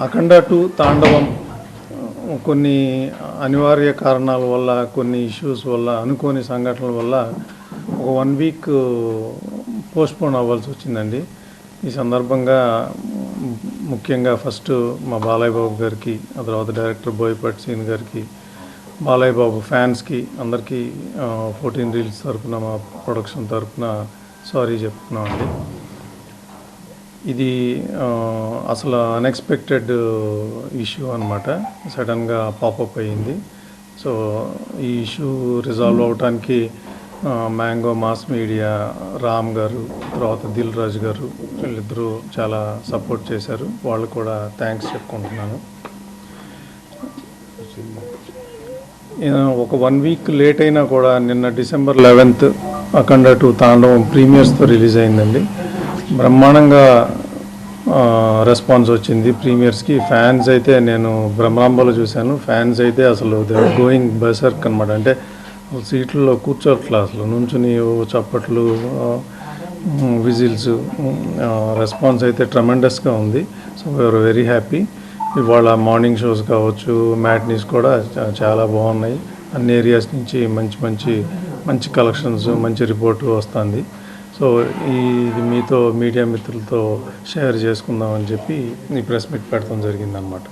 అఖండ 2 తాండవం కొన్ని అనివార్య కారణాల వల్ల, కొన్ని ఇష్యూస్ వల్ల, అనుకోని సంఘటనల వల్ల ఒక 1 వీక్ పోస్ట్పోన్ అవ్వాల్సి వచ్చిందండి. ఈ సందర్భంగా ముఖ్యంగా ఫస్ట్ మా బాలయ్య బాబు గారికి, ఆ తర్వాత డైరెక్టర్ బోయపాటి సీన్ గారికి, బాలయ్య బాబు ఫ్యాన్స్కి అందరికీ 14 రీల్స్ తరఫున, మా ప్రొడక్షన్ తరఫున సారీ చెప్తున్నామండి. ఇది అసలు అన్ఎక్స్పెక్టెడ్ ఇష్యూ అనమాట. సడన్గా పాపప్ అయ్యింది. సో ఈ ఇష్యూ రిజాల్వ్ అవడానికి మ్యాంగో మాస్ మీడియా, రామ్ గారు, తర్వాత దిల్ రాజు గారు, వీళ్ళిద్దరూ చాలా సపోర్ట్ చేశారు. వాళ్ళు కూడా థ్యాంక్స్ చెప్పుకుంటున్నాను. ఒక 1 వీక్ లేట్ అయినా కూడా నిన్న December 11th అఖండ 2 తాండవం ప్రీమియర్స్తో రిలీజ్ అయిందండి. బ్రహ్మాండంగా రెస్పాన్స్ వచ్చింది ప్రీమియర్స్కి. ఫ్యాన్స్ అయితే, నేను బ్రహ్మాంబలో చూశాను, ఫ్యాన్స్ అయితే అసలు దే ఆర్ గోయింగ్ బర్సర్క్ అనమాట. అంటే సీట్లలో కూర్చోట్లా, అసలు నుంచుని చప్పట్లు, విజిల్స్, రెస్పాన్స్ అయితే ట్రమెండస్గా ఉంది. So we're very happy. ఇవాళ మార్నింగ్ షోస్ కావచ్చు, మ్యాట్నీస్ కూడా చాలా బాగున్నాయి. అన్ని ఏరియాస్ నుంచి మంచి కలెక్షన్స్, మంచి రిపోర్టు వస్తుంది. సో ఇది మీతో, మీడియా మిత్రులతో షేర్ చేసుకుందామని చెప్పి ఈ ప్రెస్ మీట్ పెట్టడం జరిగిందనమాట.